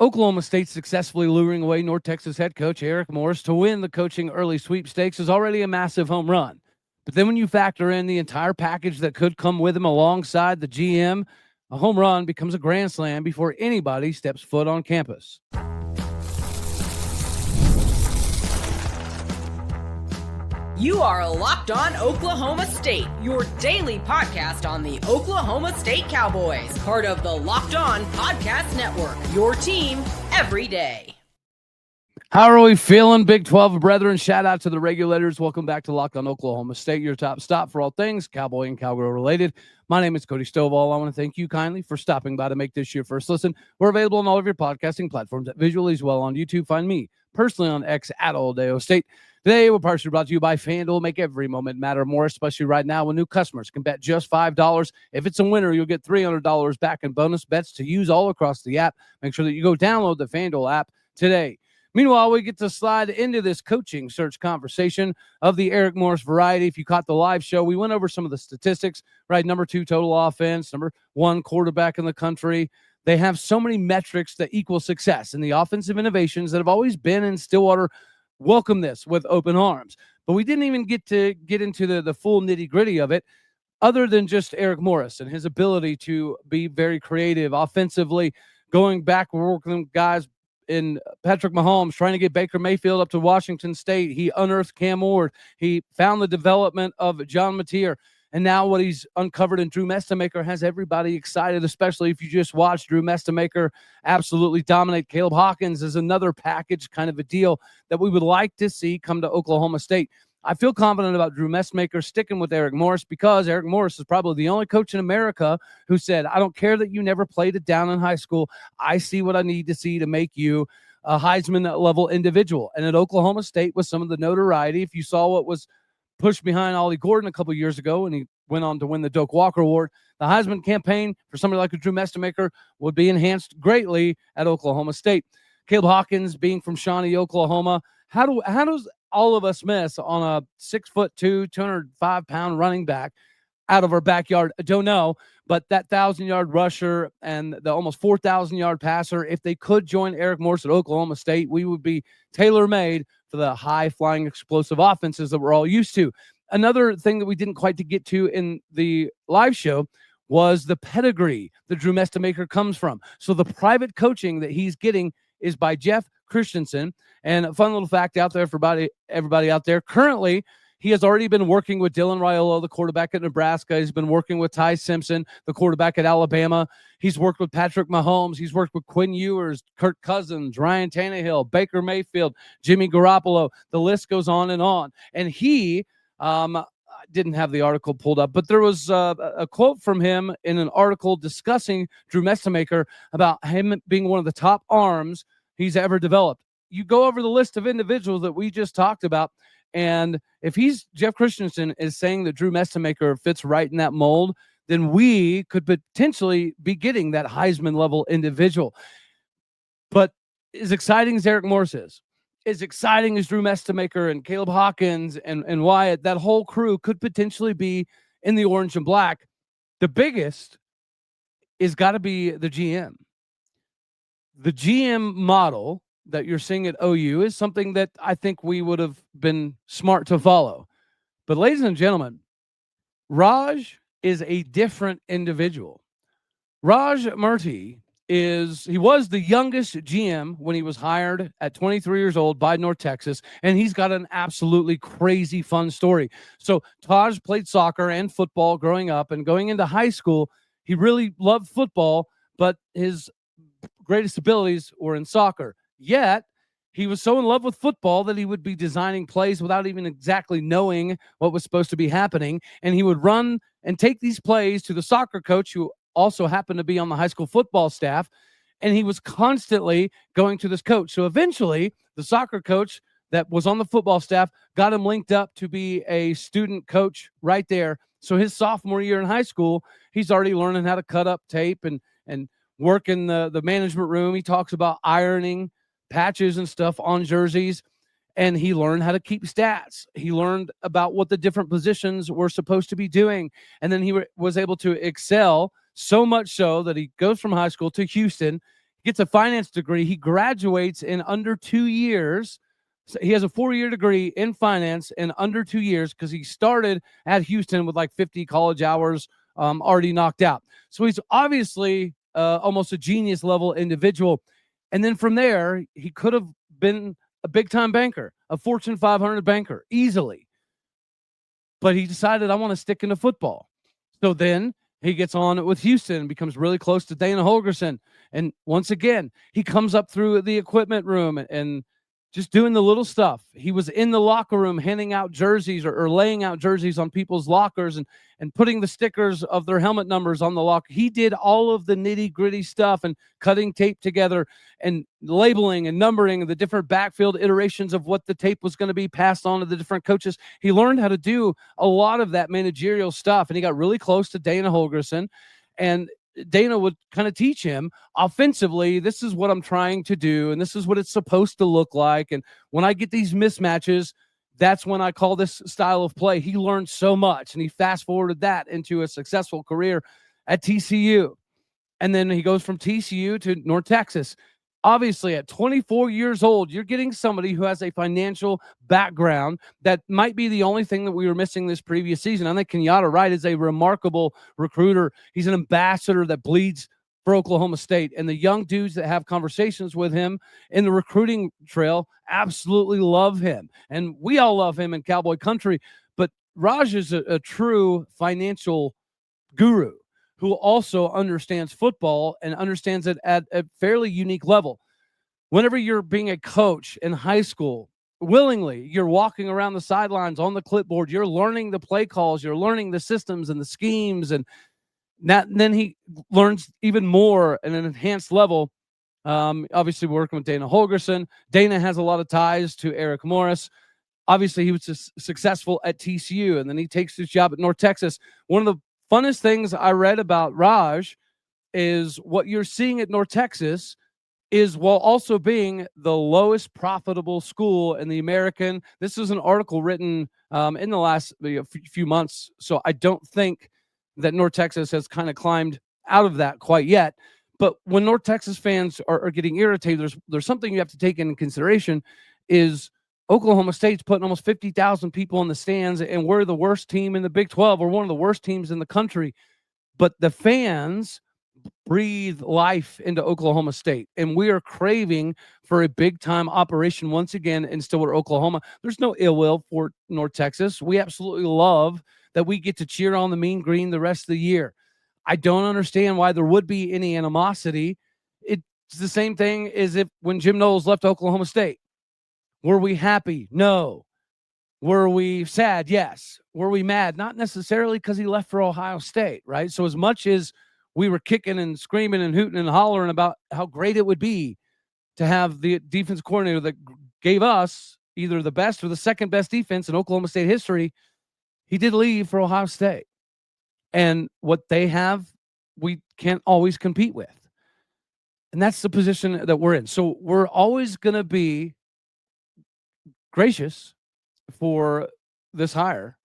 Oklahoma State successfully luring away North Texas head coach Eric Morris to win the coaching early sweepstakes is already a massive home run. But then when you factor in the entire package that could come with him alongside the GM, a home run becomes a grand slam before anybody steps foot on campus. You are Locked On Oklahoma State, your daily podcast on the Oklahoma State Cowboys, part of the Locked On Podcast Network, your team every day. How are we feeling, Big 12 brethren? Shout out to the regulators. Welcome back to Locked On Oklahoma State, your top stop for all things Cowboy and Cowgirl related. My name is Cody Stovall. I want to thank you kindly for stopping by to make this your first listen. We're available on all of your podcasting platforms, visually as well on YouTube. Find me personally on X at Oldeo State. Today, we're partially brought to you by FanDuel. Make every moment matter more, especially right now when new customers can bet just $5. If it's a winner, you'll get $300 back in bonus bets to use all across the app. Make sure that you go download the FanDuel app today. Meanwhile, we get to slide into this coaching search conversation of the Eric Morris variety. If you caught the live show, we went over some of the statistics, right? Number 2 total offense, number 1 quarterback in the country. They have so many metrics that equal success, and the offensive innovations that have always been in Stillwater welcome this with open arms. But we didn't even get into the full nitty-gritty of it, other than just Eric Morris and his ability to be very creative offensively, going back, working with guys in Patrick Mahomes, trying to get Baker Mayfield up to Washington State. He unearthed Cam Ward. He found the development of John Mateer. And now what he's uncovered in Drew Mestemaker has everybody excited, especially if you just watch Drew Mestemaker absolutely dominate. Caleb Hawkins is another package kind of a deal that we would like to see come to Oklahoma State. I feel confident about Drew Mestemaker sticking with Eric Morris because Eric Morris is probably the only coach in America who said, I don't care that you never played it down in high school. I see what I need to see to make you a Heisman-level individual. And at Oklahoma State, with some of the notoriety, if you saw what was pushed behind Ollie Gordon a couple years ago, and he went on to win the Doak Walker Award, the Heisman campaign for somebody like a Drew Mestemaker would be enhanced greatly at Oklahoma State. Caleb Hawkins being from Shawnee, Oklahoma, how does all of us miss on a 6'2", 205-pound running back out of our backyard? I don't know, but that 1,000-yard rusher and the almost 4,000-yard passer, if they could join Eric Morris at Oklahoma State, we would be tailor-made for the high-flying, explosive offenses that we're all used to. Another thing that we didn't quite get to in the live show was the pedigree that Drew Mestemaker comes from. So the private coaching that he's getting is by Jeff Christensen. And a fun little fact out there for everybody out there, currently he has already been working with Dylan Raiola, the quarterback at Nebraska. He's been working with Ty Simpson, the quarterback at Alabama. He's worked with Patrick Mahomes. He's worked with Quinn Ewers, Kirk Cousins, Ryan Tannehill, Baker Mayfield, Jimmy Garoppolo. The list goes on. And he didn't have the article pulled up, but there was a quote from him in an article discussing Drew Mestemaker about him being one of the top arms he's ever developed. You go over the list of individuals that we just talked about, and if Jeff Christensen is saying that Drew Mestemaker fits right in that mold, then we could potentially be getting that Heisman level individual. But as exciting as Eric Morris is, as exciting as Drew Mestemaker and Caleb Hawkins and Wyatt, that whole crew could potentially be in the orange and black. The biggest is got to be the GM. The GM model that you're seeing at OU is something that I think we would have been smart to follow. But ladies and gentlemen, Raj is a different individual. Raj Murti was the youngest GM when he was hired at 23 years old by North Texas, and he's got an absolutely crazy fun story. So Taj played soccer and football growing up, and going into high school, he really loved football, but his greatest abilities were in soccer. Yet, he was so in love with football that he would be designing plays without even exactly knowing what was supposed to be happening, and he would run and take these plays to the soccer coach, who also happened to be on the high school football staff, and he was constantly going to this coach. So eventually, the soccer coach that was on the football staff got him linked up to be a student coach right there. So his sophomore year in high school, he's already learning how to cut up tape and work in the management room. He talks about ironing patches and stuff on jerseys, and he learned how to keep stats. He learned about what the different positions were supposed to be doing, and then he was able to excel so much so that he goes from high school to Houston, gets a finance degree. He graduates in under 2 years. So he has a 4-year degree in finance in under 2 years because he started at Houston with like 50 college hours already knocked out. So he's obviously almost a genius level individual. And then from there, he could have been a big time banker, a Fortune 500 banker easily. But he decided, I want to stick into football. So then he gets on with Houston and becomes really close to Dana Holgerson. And once again, he comes up through the equipment room and just doing the little stuff. He was in the locker room handing out jerseys or laying out jerseys on people's lockers and putting the stickers of their helmet numbers on the locker. He did all of the nitty-gritty stuff and cutting tape together and labeling and numbering the different backfield iterations of what the tape was going to be passed on to the different coaches. He learned how to do a lot of that managerial stuff, and he got really close to Dana Holgerson. And Dana would kind of teach him offensively, this is what I'm trying to do, and this is what it's supposed to look like. And when I get these mismatches, that's when I call this style of play. He learned so much, and he fast-forwarded that into a successful career at TCU. And then he goes from TCU to North Texas. Obviously, at 24 years old, you're getting somebody who has a financial background that might be the only thing that we were missing this previous season. I think Kenyatta Wright is a remarkable recruiter. He's an ambassador that bleeds for Oklahoma State. And the young dudes that have conversations with him in the recruiting trail absolutely love him. And we all love him in Cowboy country. But Raj is a true financial guru who also understands football and understands it at a fairly unique level. Whenever you're being a coach in high school, willingly, you're walking around the sidelines on the clipboard, you're learning the play calls, you're learning the systems and the schemes, and then he learns even more at an enhanced level. Obviously, working with Dana Holgerson. Dana has a lot of ties to Eric Morris. Obviously, he was successful at TCU, and then he takes his job at North Texas. One of the funnest things I read about Raj is what you're seeing at North Texas is while also being the lowest profitable school in the American. This is an article written in the last few months, so I don't think that North Texas has kind of climbed out of that quite yet. But when North Texas fans are getting irritated, there's something you have to take into consideration is Oklahoma State's putting almost 50,000 people in the stands, and we're the worst team in the Big 12. We're one of the worst teams in the country. But the fans breathe life into Oklahoma State, and we are craving for a big-time operation once again in Stillwater, Oklahoma. There's no ill will for North Texas. We absolutely love that we get to cheer on the Mean Green the rest of the year. I don't understand why there would be any animosity. It's the same thing as if when Jim Knowles left Oklahoma State. Were we happy? No. Were we sad? Yes. Were we mad? Not necessarily because he left for Ohio State, right? So as much as we were kicking and screaming and hooting and hollering about how great it would be to have the defense coordinator that gave us either the best or the second best defense in Oklahoma State history, he did leave for Ohio State. And what they have, we can't always compete with. And that's the position that we're in. So we're always going to be gracious for this hire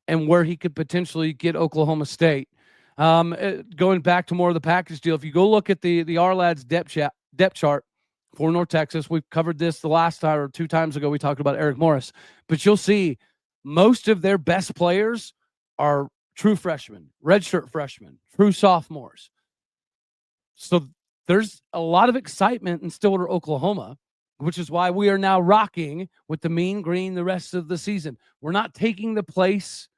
and where he could potentially get Oklahoma State. Going back to more of the package deal, if you go look at the RLAD's depth chart for North Texas, we've covered this the last time or 2 times ago. We talked about Eric Morris, but you'll see most of their best players are true freshmen, redshirt freshmen, true sophomores. So there's a lot of excitement in Stillwater, Oklahoma, which is why we are now rocking with the Mean Green the rest of the season. We're not taking the place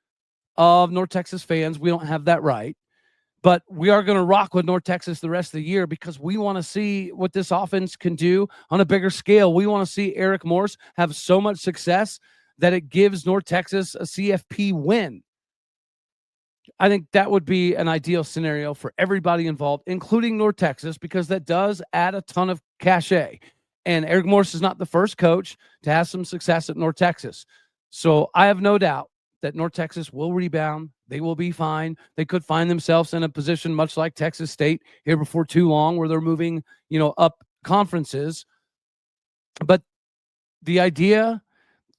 of North Texas fans. We don't have that right. But we are going to rock with North Texas the rest of the year because we want to see what this offense can do on a bigger scale. We want to see Eric Morris have so much success that it gives North Texas a CFP win. I think that would be an ideal scenario for everybody involved, including North Texas, because that does add a ton of cachet. And Eric Morris is not the first coach to have some success at North Texas. So I have no doubt that North Texas will rebound. They will be fine. They could find themselves in a position much like Texas State here before too long where they're moving, up conferences. But the idea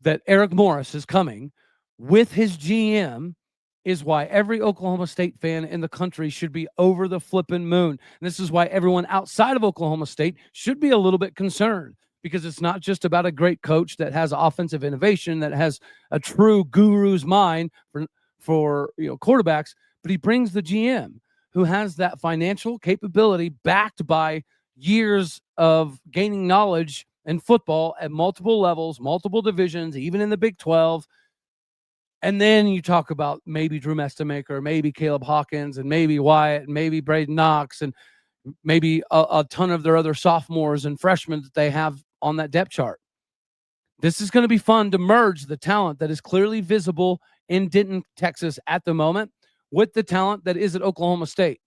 that Eric Morris is coming with his GM is why every Oklahoma State fan in the country should be over the flippin' moon. And this is why everyone outside of Oklahoma State should be a little bit concerned, because it's not just about a great coach that has offensive innovation, that has a true guru's mind for quarterbacks, but he brings the GM who has that financial capability backed by years of gaining knowledge in football at multiple levels, multiple divisions, even in the Big 12. And then you talk about maybe Drew Mestemaker, maybe Caleb Hawkins, and maybe Wyatt, and maybe Braden Knox, and maybe a ton of their other sophomores and freshmen that they have on that depth chart. This is going to be fun to merge the talent that is clearly visible in Denton, Texas at the moment with the talent that is at Oklahoma State.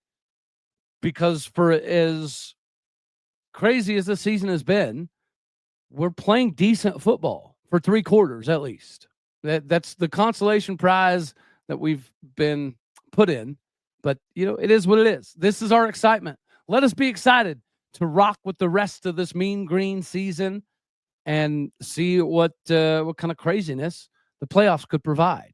Because for as crazy as the season has been, we're playing decent football for 3 quarters at least. That's the consolation prize that we've been put in. But, it is what it is. This is our excitement. Let us be excited to rock with the rest of this mean green season and see what kind of craziness the playoffs could provide.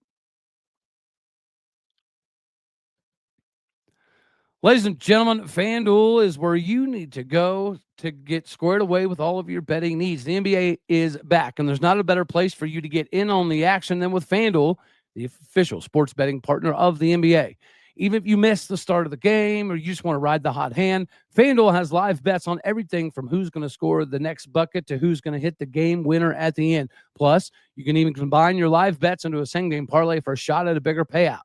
Ladies and gentlemen, FanDuel is where you need to go to get squared away with all of your betting needs. The NBA is back, and there's not a better place for you to get in on the action than with FanDuel, the official sports betting partner of the NBA. Even if you miss the start of the game or you just want to ride the hot hand, FanDuel has live bets on everything from who's going to score the next bucket to who's going to hit the game winner at the end. Plus, you can even combine your live bets into a same-game parlay for a shot at a bigger payout.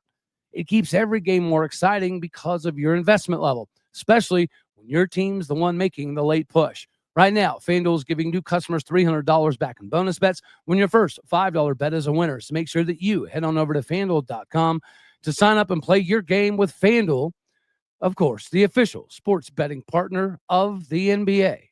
It keeps every game more exciting because of your investment level, especially when your team's the one making the late push. Right now, FanDuel is giving new customers $300 back in bonus bets when your first $5 bet is a winner. So make sure that you head on over to FanDuel.com to sign up and play your game with FanDuel, of course, the official sports betting partner of the NBA.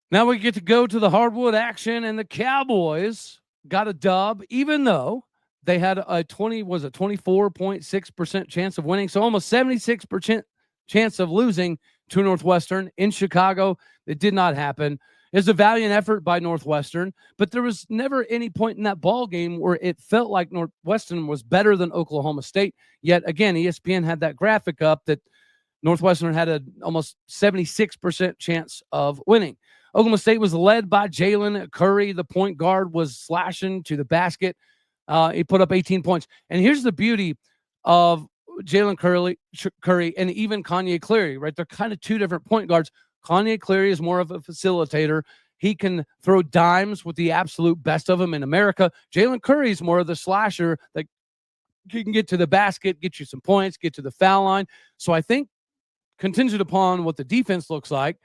Now we get to go to the hardwood action, and the Cowboys got a dub, even though they had a 24.6% chance of winning. So almost 76% chance of losing to Northwestern in Chicago. It did not happen. It's a valiant effort by Northwestern, but there was never any point in that ball game where it felt like Northwestern was better than Oklahoma State. Yet again, ESPN had that graphic up that Northwestern had an almost 76% chance of winning. Oklahoma State was led by Jalen Curry. The point guard was slashing to the basket. He put up 18 points. And here's the beauty of Jalen Curry and even Kanye Cleary, right? They're kind of two different point guards. Kanye Cleary is more of a facilitator. He can throw dimes with the absolute best of them in America. Jalen Curry is more of the slasher that he can get to the basket, get you some points, get to the foul line. So I think contingent upon what the defense looks like,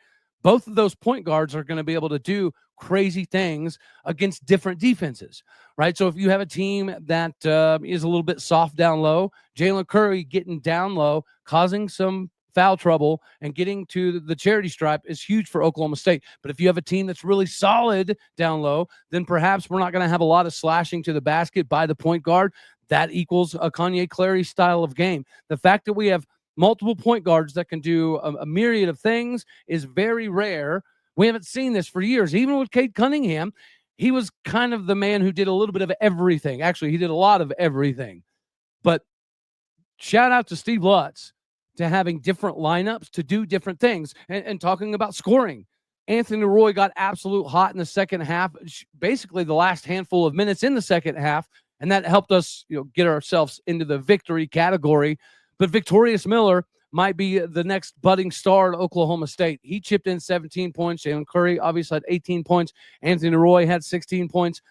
both of those point guards are going to be able to do crazy things against different defenses, right? So if you have a team that is a little bit soft down low, Jalen Curry getting down low, causing some foul trouble and getting to the charity stripe is huge for Oklahoma State. But if you have a team that's really solid down low, then perhaps we're not going to have a lot of slashing to the basket by the point guard. That equals a Kanye Cleary style of game. The fact that we have multiple point guards that can do a myriad of things is very rare. We haven't seen this for years. Even with Cade Cunningham, he was kind of the man who did a little bit of everything. Actually, he did a lot of everything. But shout out to Steve Lutz to having different lineups to do different things. And talking about scoring, Anthony Roy got absolute hot in the second half, basically the last handful of minutes in the second half, and that helped us get ourselves into the victory category. But Victorious Miller might be the next budding star at Oklahoma State. He chipped in 17 points. Jalen Curry obviously had 18 points. Anthony Roy had 16 points.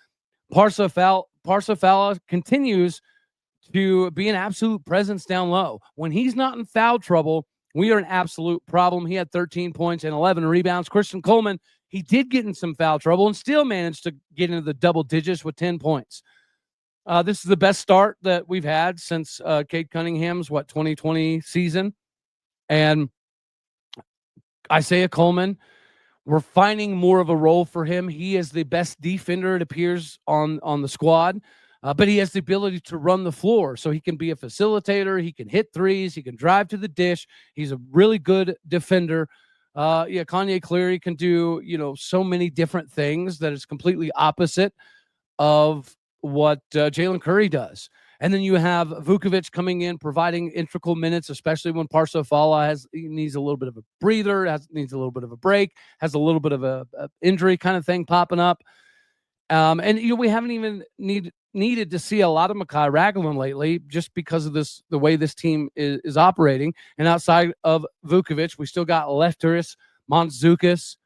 Parsafala continues to be an absolute presence down low. When he's not in foul trouble, we are an absolute problem. He had 13 points and 11 rebounds. Christian Coleman, he did get in some foul trouble and still managed to get into the double digits with 10 points. This is the best start that we've had since Cade Cunningham's, 2020 season. And Isaiah Coleman, we're finding more of a role for him. He is the best defender, it appears, on the squad. But he has the ability to run the floor, so he can be a facilitator. He can hit threes. He can drive to the dish. He's a really good defender. Kanye Cleary can do, so many different things that is completely opposite of what Jalen Curry does. And then you have Vukovic coming in, providing integral minutes, especially when Parsofala needs a little bit of a breather, needs a little bit of a break, has a little bit of a injury kind of thing popping up. And we haven't even needed to see a lot of Mekhi Ragland lately, just because of the way this team is operating. And outside of Vukovic, we still got Lefteris, Montzukas.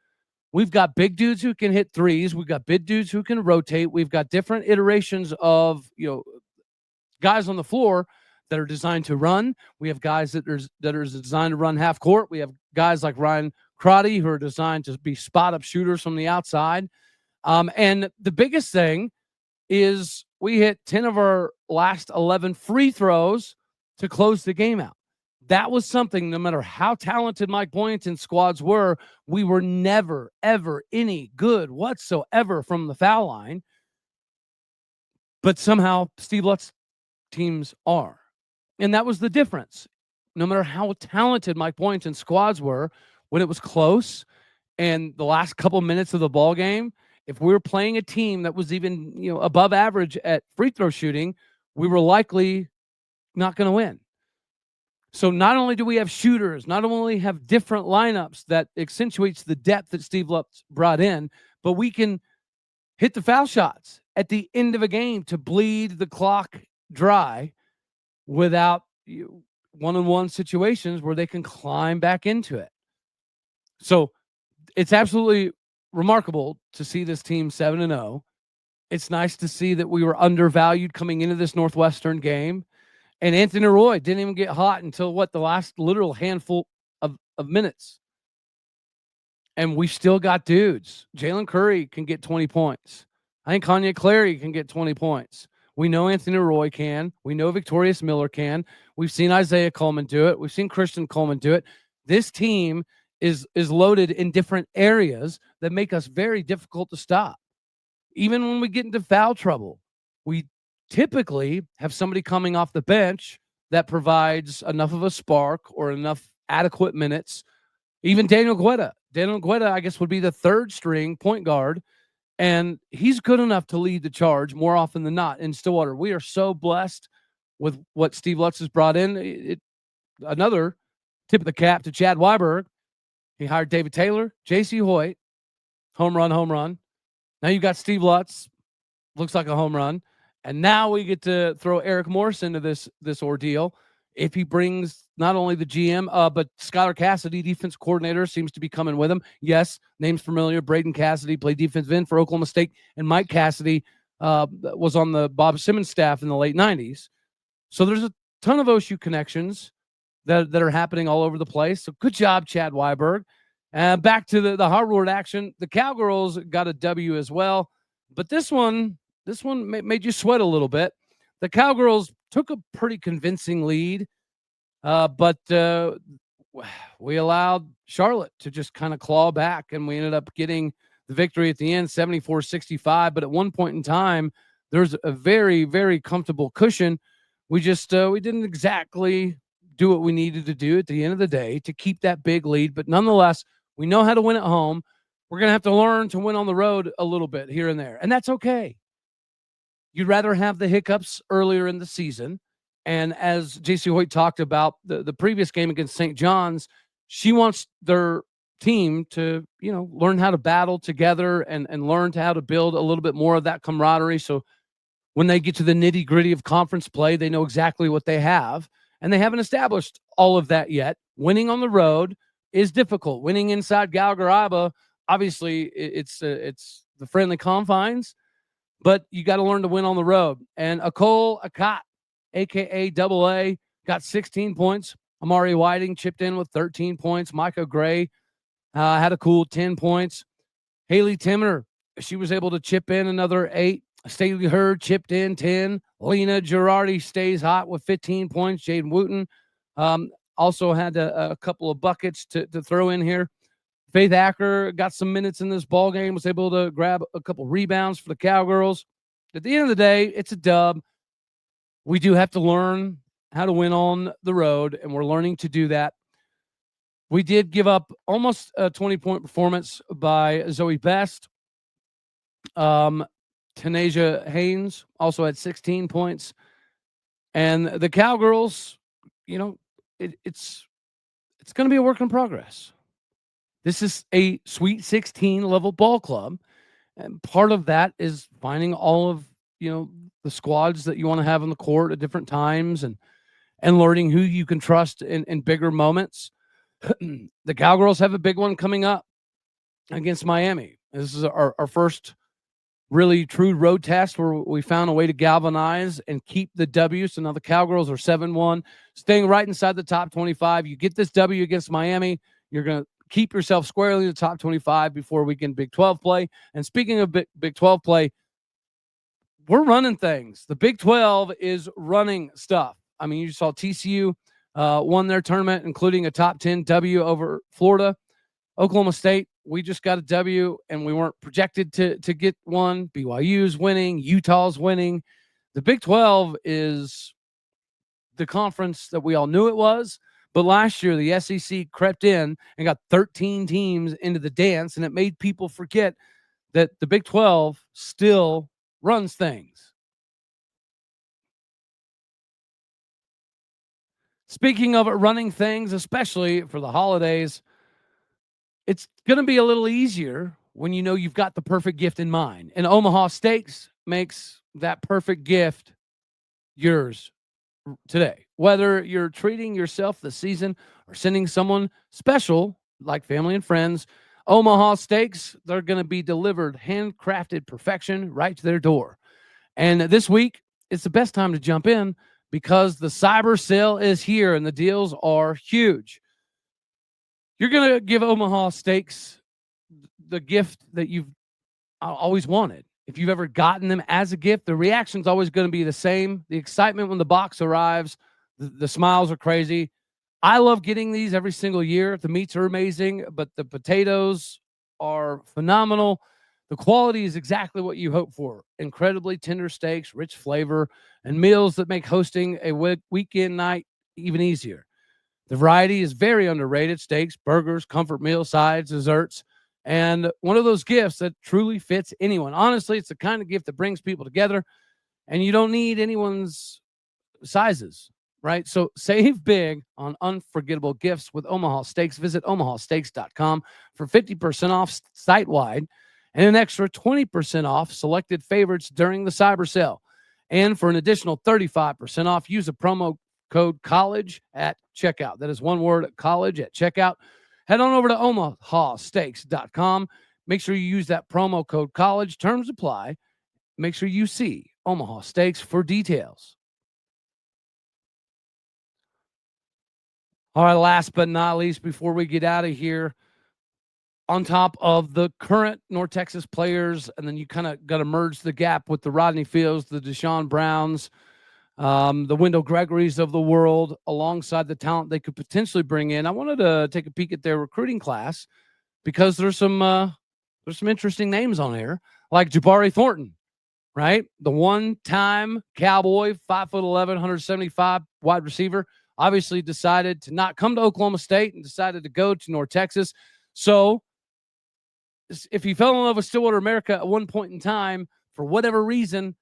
We've got big dudes who can hit threes. We've got big dudes who can rotate. We've got different iterations of guys on the floor that are designed to run. We have guys that are designed to run half court. We have guys like Ryan Crotty who are designed to be spot up shooters from the outside. And the biggest thing is we hit 10 of our last 11 free throws to close the game out. That was something, no matter how talented Mike Boynton's squads were, we were never, ever any good whatsoever from the foul line. But somehow Steve Lutz teams are. And that was the difference. No matter how talented Mike Boynton's squads were, when it was close and the last couple minutes of the ball game, if we were playing a team that was even above average at free throw shooting, we were likely not going to win. So not only do we have shooters, not only have different lineups that accentuates the depth that Steve Lutz brought in, but we can hit the foul shots at the end of a game to bleed the clock dry without one-on-one situations where they can climb back into it. So it's absolutely remarkable to see this team 7-0. It's nice to see that we were undervalued coming into this Northwestern game. And Anthony Roy didn't even get hot until the last literal handful of minutes. And we still got dudes. Jalen Curry can get 20 points. I think Kanye Clary can get 20 points. We know Anthony Roy can. We know Victorious Miller can. We've seen Isaiah Coleman do it. We've seen Christian Coleman do it. This team is loaded in different areas that make us very difficult to stop. Even when we get into foul trouble, we typically have somebody coming off the bench that provides enough of a spark or enough adequate minutes. Even Daniel Guetta. Daniel Guetta, I guess, would be the third string point guard, and he's good enough to lead the charge more often than not in Stillwater. We are so blessed with what Steve Lutz has brought in. Another tip of the cap to Chad Weiberg. He hired David Taylor, J.C. Hoyt, home run. Now you got Steve Lutz, looks like a home run. And now we get to throw Eric Morris into this ordeal. If he brings not only the GM, but Skylar Cassidy, defense coordinator, seems to be coming with him. Yes, name's familiar. Braden Cassidy played defensive end for Oklahoma State, and Mike Cassidy was on the Bob Simmons staff in the late 90s. So there's a ton of OSU connections that are happening all over the place. So good job, Chad Weiberg. Back to the hardwood action. The Cowgirls got a W as well, but this one made you sweat a little bit. The Cowgirls took a pretty convincing lead, but we allowed Charlotte to just kind of claw back, and we ended up getting the victory at the end, 74-65. But at one point in time, there's a very, very comfortable cushion. We just we didn't exactly do what we needed to do at the end of the day to keep that big lead. But nonetheless, we know how to win at home. We're going to have to learn to win on the road a little bit here and there, and that's okay. You'd rather have the hiccups earlier in the season. And as J.C. Hoyt talked about the previous game against St. John's, she wants their team to, learn how to battle together and learn how to build a little bit more of that camaraderie. So when they get to the nitty gritty of conference play, they know exactly what they have. And they haven't established all of that yet. Winning on the road is difficult. Winning inside Galgaraba, obviously it's the friendly confines, but you got to learn to win on the road. And Akol Akat, a.k.a. Double A, got 16 points. Amari Whiting chipped in with 13 points. Micah Gray had a cool 10 points. Haley Timmer, she was able to chip in another 8. Staley Hurd chipped in 10. Lena Girardi stays hot with 15 points. Jaden Wooten also had a couple of buckets to throw in here. Faith Acker got some minutes in this ball game, was able to grab a couple rebounds for the Cowgirls. At the end of the day, it's a dub. We do have to learn how to win on the road, and we're learning to do that. We did give up almost a 20-point performance by Zoe Best. Tanasia Haynes also had 16 points. And the Cowgirls, it's going to be a work in progress. This is a Sweet 16 level ball club. And part of that is finding all of, the squads that you want to have on the court at different times and learning who you can trust in bigger moments. The Cowgirls have a big one coming up against Miami. This is our first really true road test where we found a way to galvanize and keep the W. So now the Cowgirls are 7-1, staying right inside the top 25. You get this W against Miami, you're going to keep yourself squarely in the top 25 before we can Big 12 play. And speaking of Big 12 play, we're running things. The Big 12 is running stuff. I mean, you saw TCU won their tournament, including a top 10 W over Florida. Oklahoma State, we just got a W, and we weren't projected to get one. BYU's winning. Utah's winning. The Big 12 is the conference that we all knew it was, but last year the SEC crept in and got 13 teams into the dance, and it made people forget that the Big 12 still runs things. Speaking of running things, especially for the holidays, it's going to be a little easier when you know you've got the perfect gift in mind. And Omaha Steaks makes that perfect gift yours today. Whether you're treating yourself this season or sending someone special like family and friends, Omaha Steaks, they're going to be delivered handcrafted perfection right to their door. And this week, it's the best time to jump in because the cyber sale is here and the deals are huge. You're going to give Omaha Steaks the gift that you've always wanted. If you've ever gotten them as a gift, the reaction's always going to be the same. The excitement when the box arrives, the smiles are crazy. I love getting these every single year. The meats are amazing, but the potatoes are phenomenal. The quality is exactly what you hope for. Incredibly tender steaks, rich flavor, and meals that make hosting a weekend night even easier. The variety is very underrated. Steaks, burgers, comfort meal, sides, desserts, and one of those gifts that truly fits anyone. Honestly, it's the kind of gift that brings people together, and you don't need anyone's sizes, right? So save big on unforgettable gifts with Omaha Steaks. Visit omahasteaks.com for 50% off site-wide and an extra 20% off selected favorites during the cyber sale. And for an additional 35% off, use a promo code college at checkout. That is one word, college at checkout. Head on over to omahasteaks.com. Make sure you use that promo code college. Terms apply. Make sure you see Omaha Steaks for details. All right, last but not least, before we get out of here, on top of the current North Texas players, and then you kind of got to merge the gap with the Rodney Fields, the Deshaun Browns, the Wendell Gregory's of the world, alongside the talent they could potentially bring in. I wanted to take a peek at their recruiting class because there's some interesting names on here, like Jabari Thornton, right? The one-time Cowboy, 5'11", 175 wide receiver, obviously decided to not come to Oklahoma State and decided to go to North Texas. So if he fell in love with Stillwater America at one point in time, for whatever reason,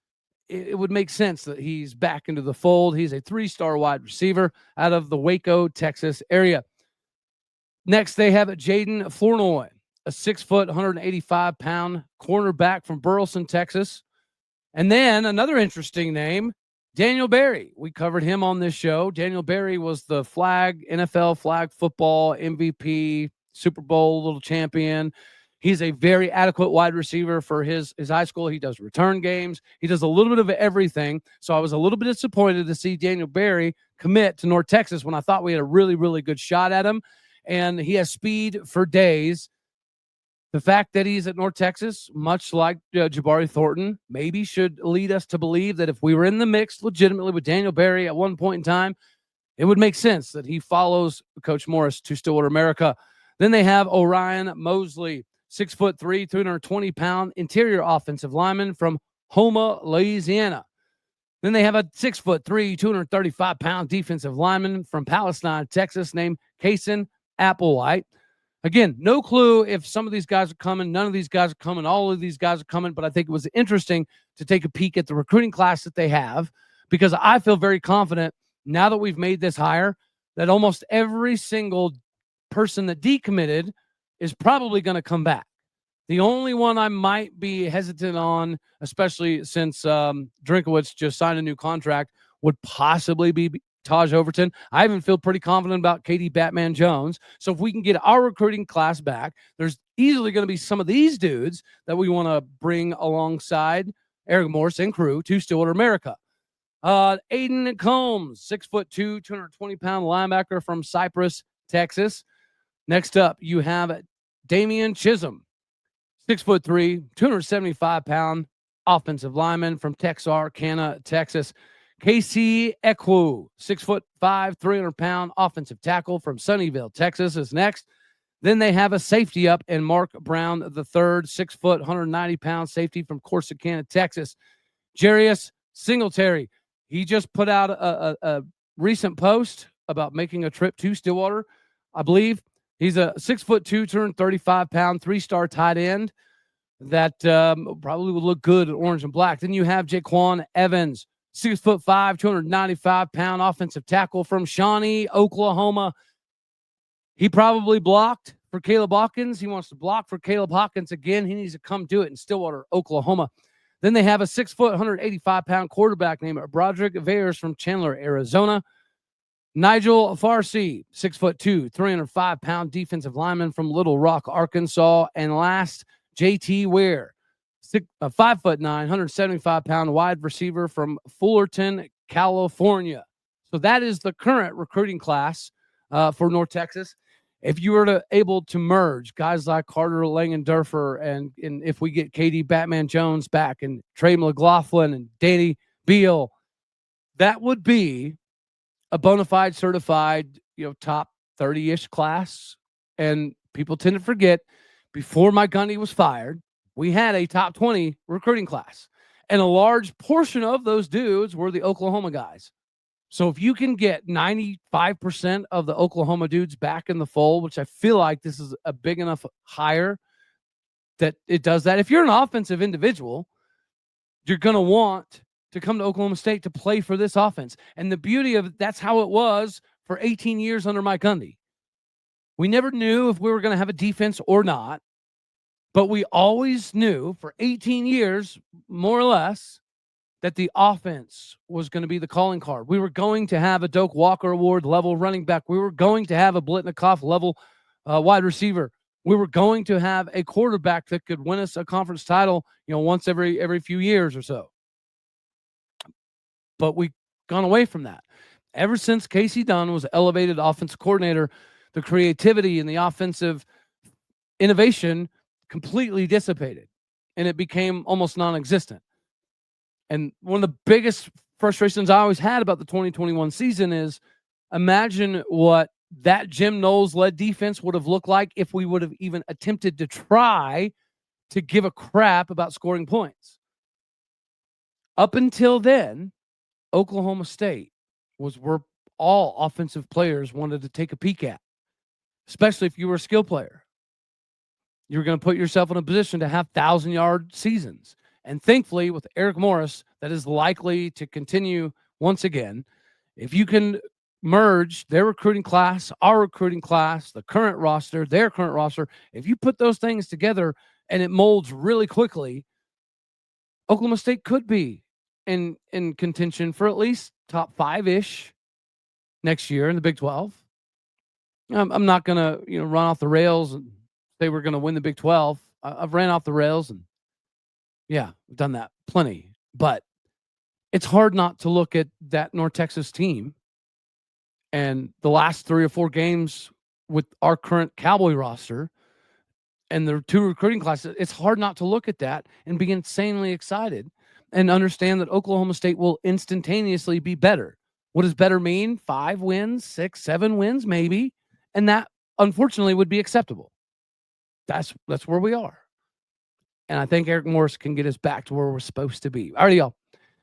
it would make sense that he's back into the fold. He's a 3-star wide receiver out of the Waco, Texas area. Next, they have Jaden Flournoy, a 6', 185-pound cornerback from Burleson, Texas. And then another interesting name, Daniel Berry. We covered him on this show. Daniel Berry was the NFL flag football MVP, Super Bowl little champion. He's a very adequate wide receiver for his high school. He does return games. He does a little bit of everything. So I was a little bit disappointed to see Daniel Berry commit to North Texas when I thought we had a really, really good shot at him. And he has speed for days. The fact that he's at North Texas, much like Jabari Thornton, maybe should lead us to believe that if we were in the mix legitimately with Daniel Berry at one point in time, it would make sense that he follows Coach Morris to Stillwater America. Then they have Orion Mosley, 6'3", 320-pound interior offensive lineman from Houma, Louisiana. Then they have a 6'3", 235-pound defensive lineman from Palestine, Texas, named Kason Applewhite. Again, no clue if some of these guys are coming, none of these guys are coming, all of these guys are coming, but I think it was interesting to take a peek at the recruiting class that they have, because I feel very confident now that we've made this hire that almost every single person that decommitted is probably going to come back. The only one I might be hesitant on, especially since Drinkowitz just signed a new contract, would possibly be Taj Overton. I even feel pretty confident about Katie Batman Jones. So if we can get our recruiting class back, there's easily going to be some of these dudes that we want to bring alongside Eric Morris and crew to Stillwater America. Aiden Combs, 6'2", 220-pound linebacker from Cypress, Texas. Next up, you have Damian Chisholm, 6'3", 275-pound offensive lineman from Texarkana, Texas. Casey Ekwu, 6'5", 300-pound offensive tackle from Sunnyvale, Texas, is next. Then they have a safety up in Mark Brown III, 6 foot, 190-pound safety from Corsicana, Texas. Jarius Singletary, he just put out a recent post about making a trip to Stillwater, I believe. He's a 6'2", 235-pound, 3-star tight end that probably would look good in orange and black. Then you have Jaquan Evans, 6'5", 295-pound offensive tackle from Shawnee, Oklahoma. He probably blocked for Caleb Hawkins. He wants to block for Caleb Hawkins again. He needs to come do it in Stillwater, Oklahoma. Then they have a 6 foot, 185-pound quarterback named Broderick Veers from Chandler, Arizona. Nigel Farsi, 6'2", 305-pound defensive lineman from Little Rock, Arkansas. And last, JT Ware, 5'9", 175-pound wide receiver from Fullerton, California. So that is the current recruiting class for North Texas. If you were able to merge guys like Carter Langendorfer and if we get Katie Batman Jones back and Trey McLaughlin and Danny Beal, that would be a bona fide certified, top 30-ish class. And people tend to forget, before Mike Gundy was fired, we had a top 20 recruiting class. And a large portion of those dudes were the Oklahoma guys. So if you can get 95% of the Oklahoma dudes back in the fold, which I feel like this is a big enough hire that it does that. If you're an offensive individual, you're going to want to come to Oklahoma State to play for this offense. And the beauty of it, that's how it was for 18 years under Mike Gundy. We never knew if we were going to have a defense or not, but we always knew for 18 years, more or less, that the offense was going to be the calling card. We were going to have a Doak Walker Award level running back. We were going to have a Blitnikoff level wide receiver. We were going to have a quarterback that could win us a conference title, once every few years or so. But we've gone away from that. Ever since Casey Dunn was elevated offensive coordinator, the creativity and the offensive innovation completely dissipated, and it became almost non-existent. And one of the biggest frustrations I always had about the 2021 season is, imagine what that Jim Knowles-led defense would have looked like if we would have even attempted to try to give a crap about scoring points. Up until then, Oklahoma State was where all offensive players wanted to take a peek at, especially if you were a skill player. You were going to put yourself in a position to have 1,000-yard seasons. And thankfully, with Eric Morris, that is likely to continue once again. If you can merge their recruiting class, our recruiting class, the current roster, their current roster, if you put those things together and it molds really quickly, Oklahoma State could be in contention for at least top 5-ish next year in the Big 12. I'm not going to run off the rails and say we're going to win the Big 12. I've ran off the rails, and yeah, I've done that plenty. But it's hard not to look at that North Texas team and the last 3 or 4 games with our current Cowboy roster and the 2 recruiting classes. It's hard not to look at that and be insanely excited and understand that Oklahoma State will instantaneously be better. What does better mean? 5 wins, 6, 7 wins, maybe. And that, unfortunately, would be acceptable. That's where we are. And I think Eric Morris can get us back to where we're supposed to be. All right, y'all.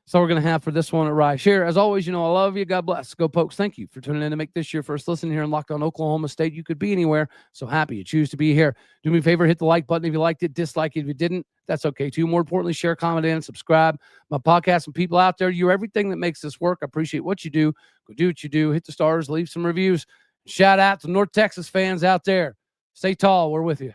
So we're going to have for this one right here. As always, I love you. God bless. Go Pokes. Thank you for tuning in to make this your first listen here in Locked On Oklahoma State. You could be anywhere. So happy you choose to be here. Do me a favor, hit the like button if you liked it, dislike it if you didn't. That's okay too. More importantly, share, comment, and subscribe. My podcast and people out there, you're everything that makes this work. I appreciate what you do. Go do what you do. Hit the stars, leave some reviews. Shout out to North Texas fans out there. Stay tall. We're with you.